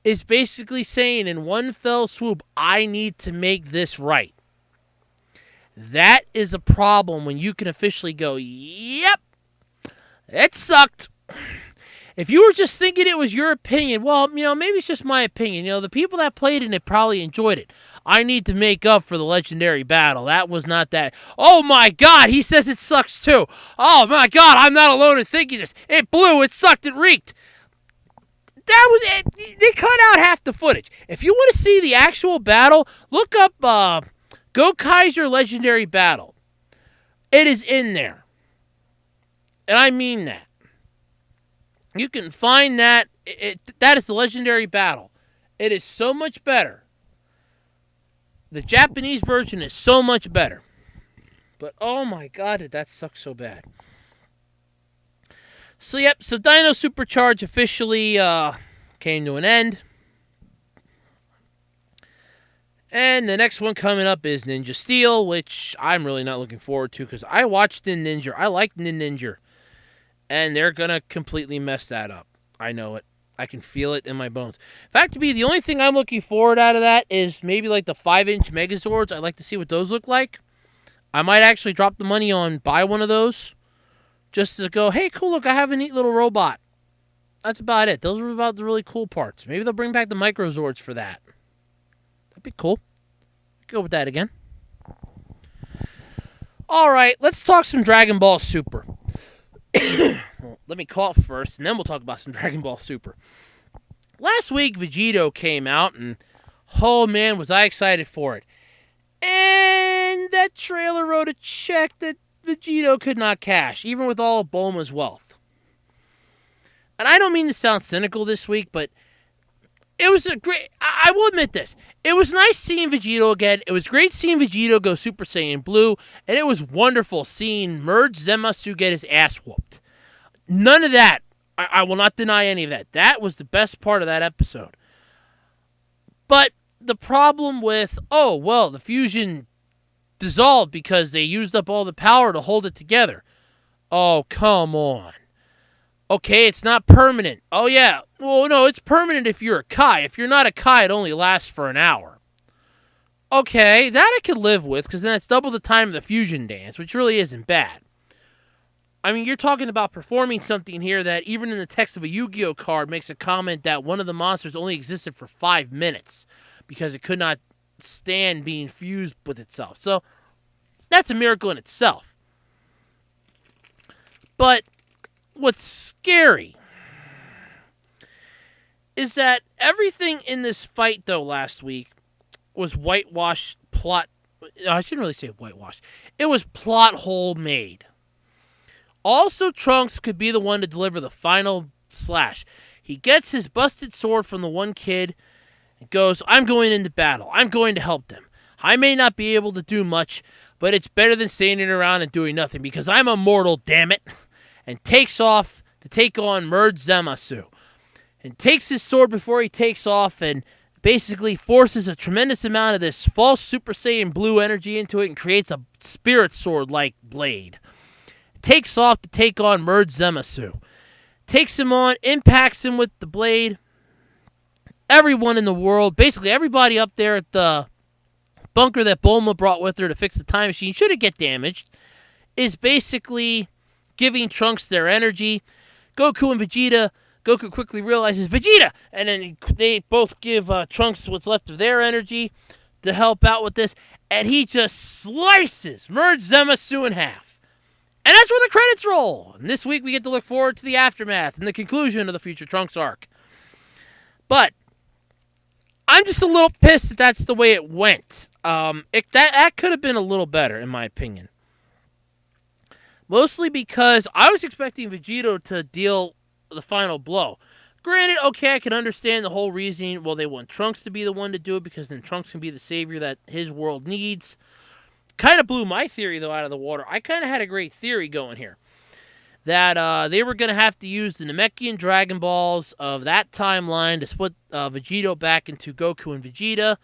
is basically saying in one fell swoop, I need to make this right. That is a problem when you can officially go, yep, it sucked. If you were just thinking it was your opinion, well, maybe it's just my opinion. The people that played in it probably enjoyed it. I need to make up for the legendary battle. That was not that. Oh my God, he says it sucks too. Oh my God, I'm not alone in thinking this. It blew, it sucked, it reeked. That was it. They cut out half the footage. If you want to see the actual battle, look up Go Kaiser Legendary Battle. It is in there. And I mean that. You can find that. That is the legendary battle. It is so much better. The Japanese version is so much better. But oh my God, did that suck so bad. So Dino Super Charge officially came to an end. And the next one coming up is Ninja Steel, which I'm really not looking forward to because I watched Ninja. I like Ninja. And they're going to completely mess that up. I know it. I can feel it in my bones. In fact, the only thing I'm looking forward out of that is maybe like the 5-inch Megazords. I'd like to see what those look like. I might actually drop the money on buy one of those. Just to go, hey, cool, look, I have a neat little robot. That's about it. Those are about the really cool parts. Maybe they'll bring back the Microzords for that. That'd be cool. Go with that again. All right, let's talk some Dragon Ball Super. Well, let me cough first, and then we'll talk about some Dragon Ball Super. Last week, Vegito came out, and oh man, was I excited for it. And that trailer wrote a check that Vegito could not cash, even with all of Bulma's wealth. And I don't mean to sound cynical this week, but it was a great... I will admit this. It was nice seeing Vegito again. It was great seeing Vegito go Super Saiyan Blue. And it was wonderful seeing Merge Zemasu get his ass whooped. None of that. I will not deny any of that. That was the best part of that episode. But the problem with, the fusion dissolved because they used up all the power to hold it together. Oh, come on. Okay, it's not permanent. Oh, yeah. Well, no, it's permanent if you're a Kai. If you're not a Kai, it only lasts for an hour. Okay, that I could live with, because then it's double the time of the fusion dance, which really isn't bad. I mean, you're talking about performing something here that, even in the text of a Yu-Gi-Oh card, makes a comment that one of the monsters only existed for 5 minutes, because it could not stand being fused with itself. So, that's a miracle in itself. But what's scary is that everything in this fight, though, last week was whitewashed plot. I shouldn't really say whitewashed. It was plot hole made. Also, Trunks could be the one to deliver the final slash. He gets his busted sword from the one kid and goes, I'm going into battle. I'm going to help them. I may not be able to do much, but it's better than standing around and doing nothing because I'm immortal, damn it. And takes off to take on Merge Zemasu. And takes his sword before he takes off and basically forces a tremendous amount of this false Super Saiyan Blue energy into it and creates a spirit sword-like blade. Takes off to take on Merge Zemasu. Takes him on, impacts him with the blade. Everyone in the world, basically everybody up there at the bunker that Bulma brought with her to fix the time machine, should it get damaged, is basically giving Trunks their energy. Goku and Vegeta. Goku quickly realizes Vegeta, and then they both give Trunks what's left of their energy to help out with this, and he just slices Merge Zemasu in half. And that's where the credits roll. And this week we get to look forward to the aftermath and the conclusion of the Future Trunks arc. But I'm just a little pissed that that's the way it went. That could have been a little better, in my opinion. Mostly because I was expecting Vegito to deal the final blow. Granted, okay, I can understand the whole reasoning. Well, they want Trunks to be the one to do it because then Trunks can be the savior that his world needs. Kind of blew my theory, though, out of the water. I kind of had a great theory going here. That they were going to have to use the Namekian Dragon Balls of that timeline to split Vegito back into Goku and Vegeta.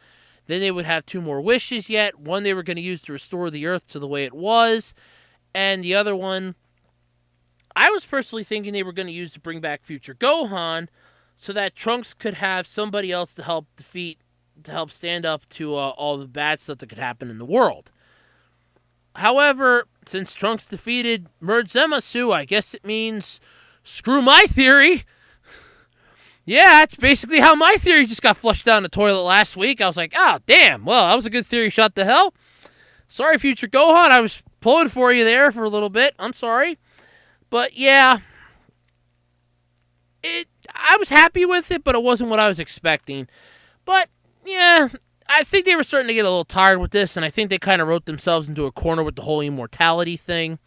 Then they would have 2 more wishes yet. One they were going to use to restore the Earth to the way it was. And the other one, I was personally thinking they were going to use to bring back Future Gohan so that Trunks could have somebody else to help stand up to all the bad stuff that could happen in the world. However, since Trunks defeated Merge Zemasu, I guess it means screw my theory. Yeah, that's basically how my theory just got flushed down the toilet last week. I was like, oh, damn. Well, that was a good theory. Shot the hell. Sorry, future Gohan. I was pulling for you there for a little bit. I'm sorry. But, yeah. I was happy with it, but it wasn't what I was expecting. But, yeah, I think they were starting to get a little tired with this, and I think they kind of wrote themselves into a corner with the whole immortality thing.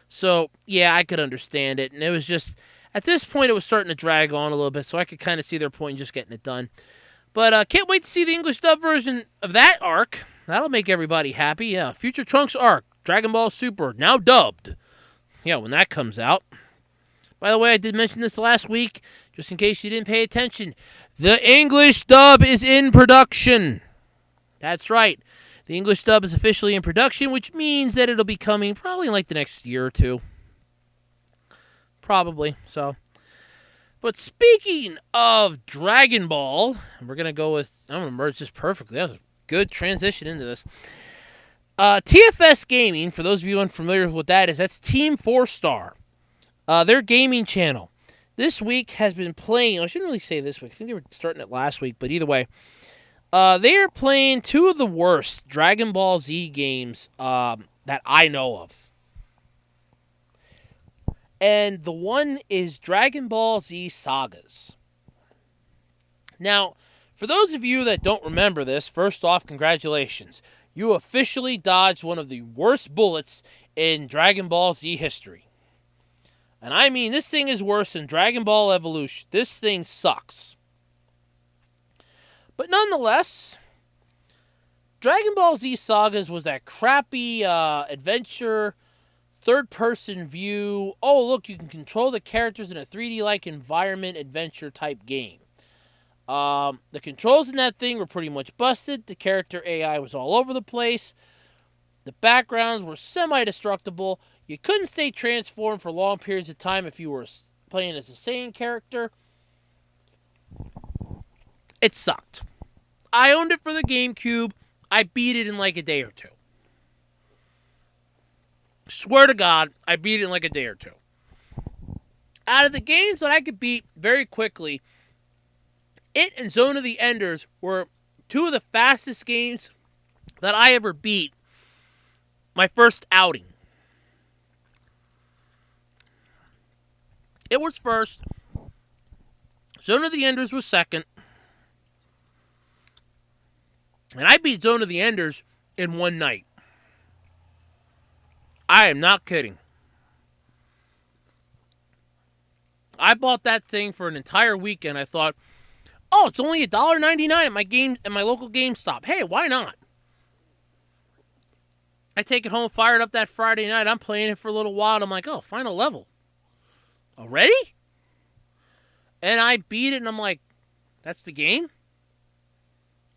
So, yeah, I could understand it. And it was just, at this point, it was starting to drag on a little bit, so I could kind of see their point in just getting it done. But can't wait to see the English dub version of that arc. That'll make everybody happy. Yeah, Future Trunks arc, Dragon Ball Super, now dubbed. Yeah, when that comes out. By the way, I did mention this last week, just in case you didn't pay attention. The English dub is in production. That's right. The English dub is officially in production, which means that it'll be coming probably in like the next year or two. Probably, so. But speaking of Dragon Ball, we're going to go with, I'm going to merge this perfectly. That was a good transition into this. TFS Gaming, for those of you unfamiliar with what that is, that's Team 4-Star. Their gaming channel. This week has been playing, I shouldn't really say this week, I think they were starting it last week, but either way. They are playing two of the worst Dragon Ball Z games that I know of. And the one is Dragon Ball Z Sagas. Now, for those of you that don't remember this, first off, congratulations. You officially dodged one of the worst bullets in Dragon Ball Z history. And I mean, this thing is worse than Dragon Ball Evolution. This thing sucks. But nonetheless, Dragon Ball Z Sagas was that crappy adventure, third-person view. Oh, look, you can control the characters in a 3D-like environment adventure type game. The controls in that thing were pretty much busted. The character AI was all over the place. The backgrounds were semi-destructible. You couldn't stay transformed for long periods of time if you were playing as the same character. It sucked. I owned it for the GameCube. I beat it in like a day or two. Swear to God, I beat it in like a day or two. Out of the games that I could beat very quickly, it and Zone of the Enders were two of the fastest games that I ever beat my first outing. It was first. Zone of the Enders was second. And I beat Zone of the Enders in one night. I am not kidding. I bought that thing for an entire weekend. I thought, oh, it's only $1.99 at my local GameStop. Hey, why not? I take it home, fire it up that Friday night. I'm playing it for a little while. I'm like, oh, final level. Already? And I beat it, and I'm like, that's the game?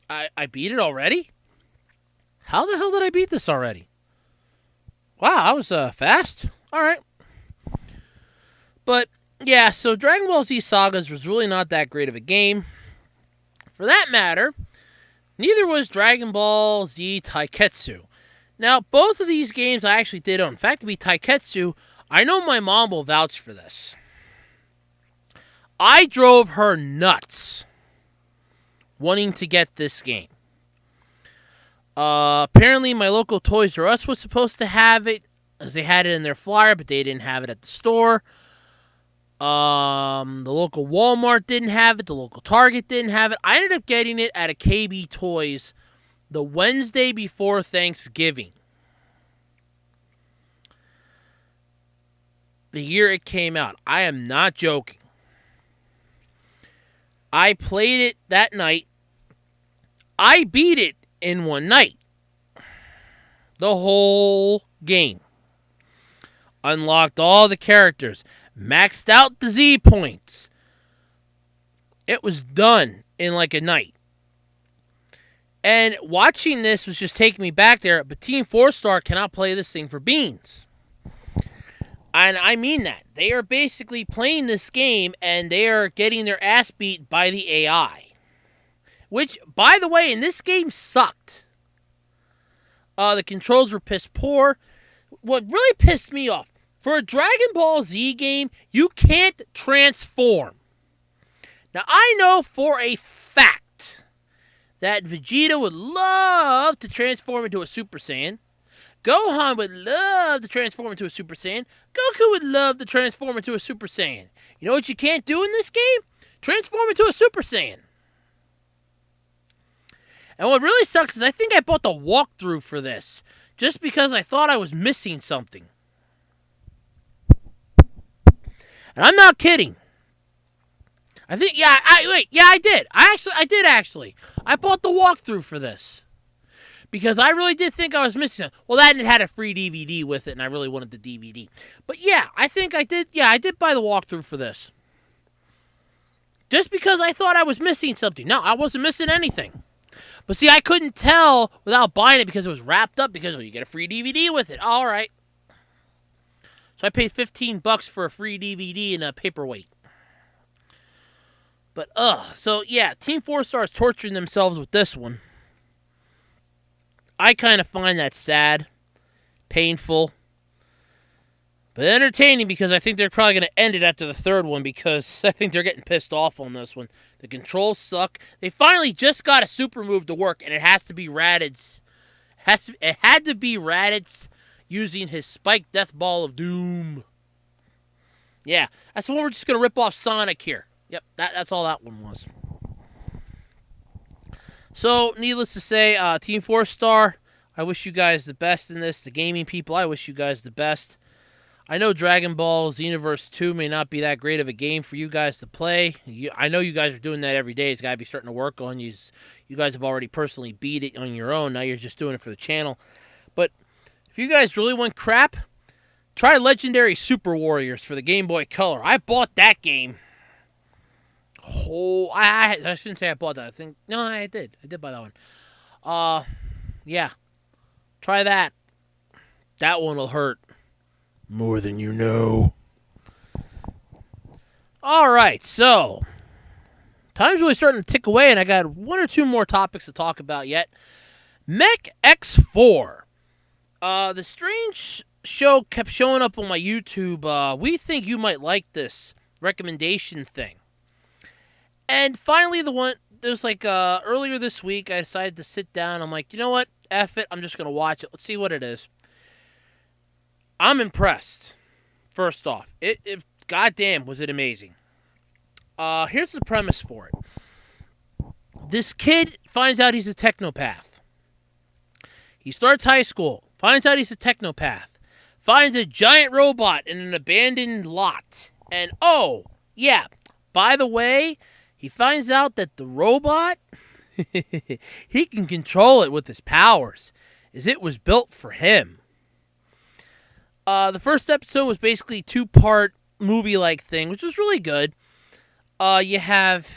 I beat it already? How the hell did I beat this already? Wow, I was fast. All right. But, yeah, so Dragon Ball Z Sagas was really not that great of a game. For that matter, neither was Dragon Ball Z Taiketsu. Now, both of these games I actually did own. In fact, to be Taiketsu, I know my mom will vouch for this. I drove her nuts wanting to get this game. Apparently, my local Toys R Us was supposed to have it, as they had it in their flyer, but they didn't have it at the store. The local Walmart didn't have it. The local Target didn't have it. I ended up getting it at a KB Toys the Wednesday before Thanksgiving. The year it came out. I am not joking. I played it that night. I beat it in one night. The whole game. Unlocked all the characters. Maxed out the Z points. It was done in like a night. And watching this was just taking me back there. But Team 4-Star cannot play this thing for beans. And I mean that. They are basically playing this game and they are getting their ass beat by the AI. Which, by the way, in this game sucked. The controls were piss poor. What really pissed me off, for a Dragon Ball Z game, you can't transform. Now, I know for a fact that Vegeta would love to transform into a Super Saiyan. Gohan would love to transform into a Super Saiyan. Goku would love to transform into a Super Saiyan. You know what you can't do in this game? Transform into a Super Saiyan. And what really sucks is I think I bought the walkthrough for this just because I thought I was missing something. And I'm not kidding. I think, I did. I did actually. I bought the walkthrough for this. Because I really did think I was missing something. Well, that and it had a free DVD with it, and I really wanted the DVD. But yeah, I think I did. Yeah, I did buy the walkthrough for this. Just because I thought I was missing something. No, I wasn't missing anything. But see, I couldn't tell without buying it because it was wrapped up because you get a free DVD with it. All right. So I paid $15 for a free DVD and a paperweight. But, so yeah, Team 4 Star is torturing themselves with this one. I kind of find that sad, painful, but entertaining because I think they're probably going to end it after the third one because I think they're getting pissed off on this one. The controls suck. They finally just got a super move to work, and it has to be Raditz. It had to be Raditz using his Spike Death Ball of Doom. Yeah, that's the one we're just going to rip off Sonic here. Yep, that's all that one was. So, needless to say, Team 4 Star, I wish you guys the best in this. The gaming people, I wish you guys the best. I know Dragon Ball Xenoverse 2 may not be that great of a game for you guys to play. I know you guys are doing that every day. It's got to be starting to work on you. You guys have already personally beat it on your own. Now you're just doing it for the channel. But if you guys really want crap, try Legendary Super Warriors for the Game Boy Color. I bought that game. Oh, I shouldn't say I bought that. I did. I did buy that one. Yeah. Try that. That one will hurt. More than you know. Alright, so. Time's really starting to tick away, and I got one or two more topics to talk about yet. Mech X4. The strange show kept showing up on my YouTube. We think you might like this recommendation thing. And finally, there's earlier this week, I decided to sit down. I'm like, you know what? F it. I'm just going to watch it. Let's see what it is. I'm impressed. First off, goddamn, was it amazing. Here's the premise for it. This kid finds out he's a technopath. He starts high school, finds out he's a technopath, finds a giant robot in an abandoned lot. And, oh, yeah, by the way, he finds out that the robot, he can control it with his powers, as it was built for him. The first episode was basically a two-part movie-like thing, which was really good. You have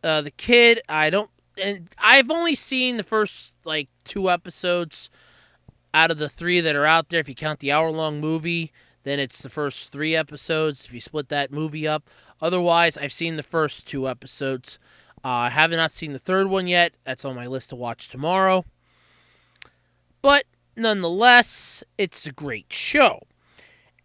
the kid. I've only seen the first, 2 episodes out of the 3 that are out there. If you count the hour-long movie, then it's the first 3 episodes, if you split that movie up. Otherwise, I've seen the first 2 episodes. I have not seen the third one yet. That's on my list to watch tomorrow. But, nonetheless, it's a great show.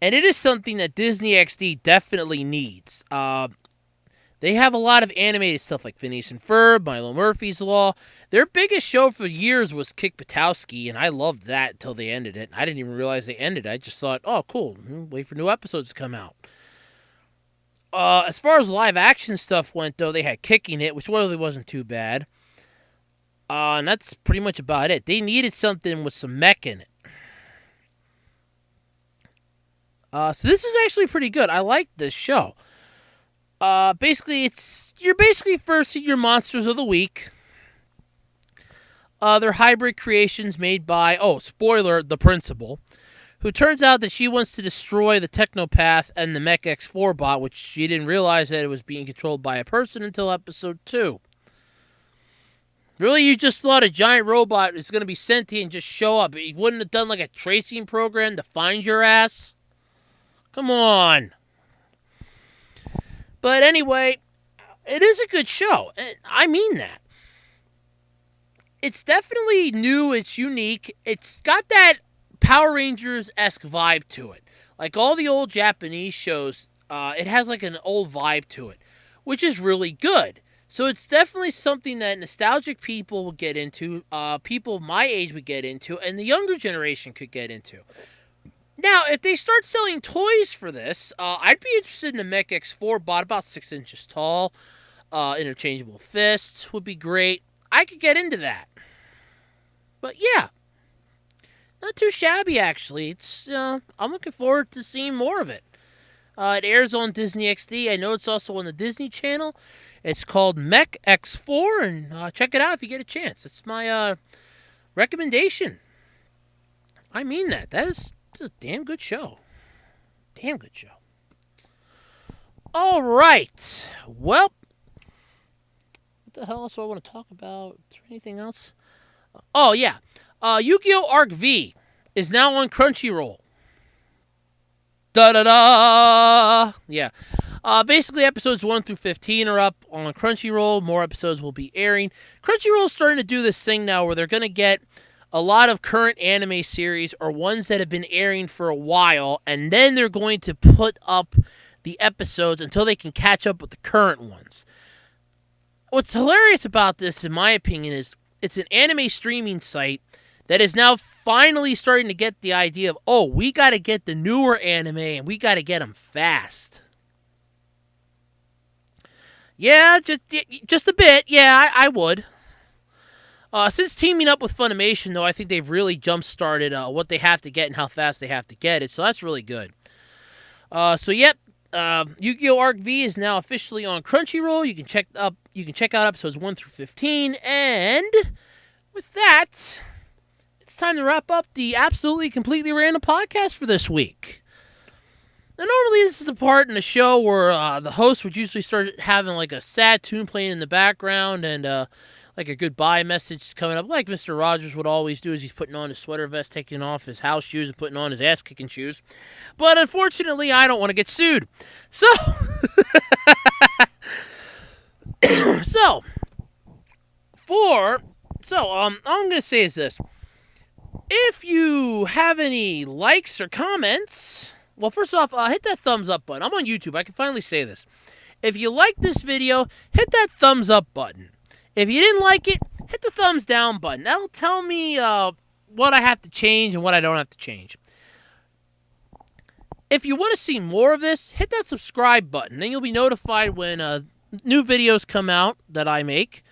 And it is something that Disney XD definitely needs. They have a lot of animated stuff like Phineas and Ferb, Milo Murphy's Law. Their biggest show for years was Kick Buttowski, and I loved that until they ended it. I didn't even realize they ended it. I just thought, oh, cool. Wait for new episodes to come out. As far as live action stuff went, though, they had Kicking It, which really wasn't too bad. And that's pretty much about it. They needed something with some mech in it. So this is actually pretty good. I like this show. Basically, you're first in your monsters of the week. They're hybrid creations made by, spoiler, the principal, who turns out that she wants to destroy the Technopath and the Mech X4 bot, which she didn't realize that it was being controlled by a person until episode 2. Really, you just thought a giant robot is going to be sentient and just show up. You wouldn't have done a tracing program to find your ass? Come on. But anyway, it is a good show. I mean that. It's definitely new. It's unique. It's got that Power Rangers-esque vibe to it. Like all the old Japanese shows, it has an old vibe to it. which is really good. So it's definitely something that nostalgic people will get into, people my age would get into, and the younger generation could get into. Now, if they start selling toys for this, I'd be interested in a Mech X4 bot, about 6 inches tall. Interchangeable fists would be great. I could get into that. But yeah, not too shabby actually. It's I'm looking forward to seeing more of it. It airs on Disney XD. I know it's also on the Disney Channel. It's called Mech X4, and check it out if you get a chance. It's my recommendation. I mean that. It's a damn good show. Damn good show. All right. Well, what the hell else do I want to talk about? Is there anything else? Oh, yeah. Yu-Gi-Oh! Arc V is now on Crunchyroll. Da-da-da! Yeah. Basically, episodes 1 through 15 are up on Crunchyroll. More episodes will be airing. Crunchyroll's starting to do this thing now where they're going to get a lot of current anime series or ones that have been airing for a while, and then they're going to put up the episodes until they can catch up with the current ones. What's hilarious about this, in my opinion, is it's an anime streaming site that is now finally starting to get the idea of, oh, we got to get the newer anime and we got to get them fast. Yeah, just a bit. Yeah, I would. Since teaming up with Funimation, though, I think they've really jump-started what they have to get and how fast they have to get it, so that's really good. Yu-Gi-Oh! Arc V is now officially on Crunchyroll. You can check out episodes 1 through 15, and with that, it's time to wrap up the absolutely completely random podcast for this week. Now, normally this is the part in the show where the host would usually start having like a sad tune playing in the background and like a goodbye message coming up, like Mr. Rogers would always do as he's putting on his sweater vest, taking off his house shoes, and putting on his ass-kicking shoes. But unfortunately, I don't want to get sued. So, all I'm going to say is this. If you have any likes or comments, well, first off, hit that thumbs up button. I'm on YouTube. I can finally say this. If you like this video, hit that thumbs up button. If you didn't like it, hit the thumbs down button. That'll tell me what I have to change and what I don't have to change. If you want to see more of this, hit that subscribe button. Then you'll be notified when new videos come out that I make,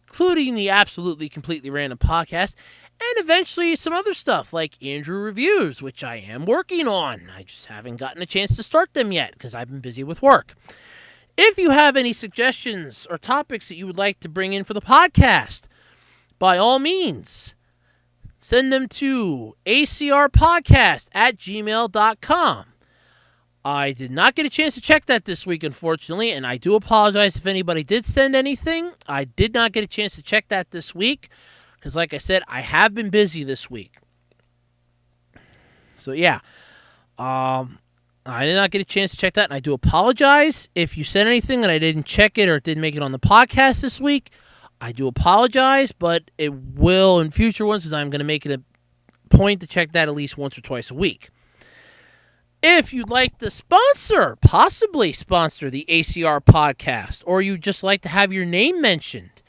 including the absolutely completely random podcast, and eventually some other stuff like Andrew Reviews, which I am working on. I just haven't gotten a chance to start them yet because I've been busy with work. If you have any suggestions or topics that you would like to bring in for the podcast, by all means, send them to acrpodcast@gmail.com. I did not get a chance to check that this week, unfortunately, and I do apologize if anybody did send anything. I did not get a chance to check that this week, because like I said, I have been busy this week. So yeah, I did not get a chance to check that, and I do apologize if you sent anything and I didn't check it or it didn't make it on the podcast this week. I do apologize, but it will in future ones, because I'm going to make it a point to check that at least once or twice a week. If you'd like to possibly sponsor the ACR podcast, or you'd just like to have your name mentioned,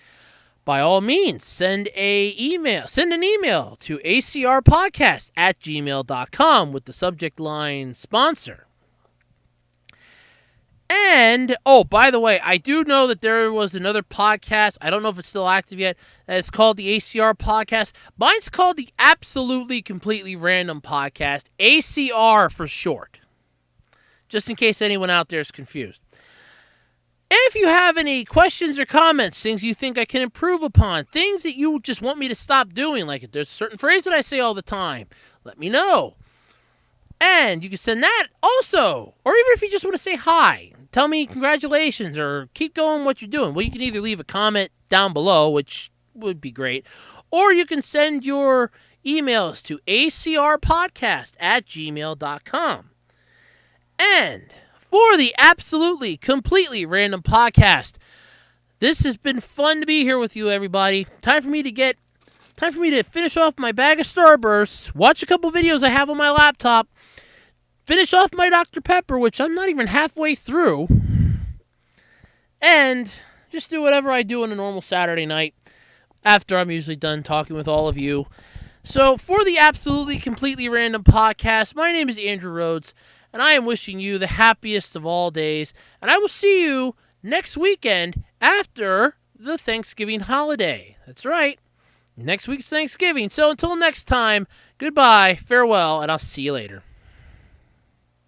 by all means, send an email to acrpodcast@gmail.com with the subject line sponsor. And, oh, by the way, I do know that there was another podcast, I don't know if it's still active yet, that is called the ACR podcast. Mine's called the Absolutely Completely Random Podcast, ACR for short, just in case anyone out there is confused. If you have any questions or comments, things you think I can improve upon, things that you just want me to stop doing, like if there's a certain phrase that I say all the time, let me know. And you can send that also. Or even if you just want to say hi, tell me congratulations, or keep going what you're doing. Well, you can either leave a comment down below, which would be great, or you can send your emails to acrpodcast@gmail.com. And for the absolutely, completely random podcast, this has been fun to be here with you, everybody. Time for me to finish off my bag of Starbursts, watch a couple videos I have on my laptop, finish off my Dr. Pepper, which I'm not even halfway through, and just do whatever I do on a normal Saturday night after I'm usually done talking with all of you. So for the Absolutely Completely Random podcast, my name is Andrew Rhodes, and I am wishing you the happiest of all days, and I will see you next weekend after the Thanksgiving holiday. That's right. Next week's Thanksgiving. So until next time, goodbye, farewell, and I'll see you later.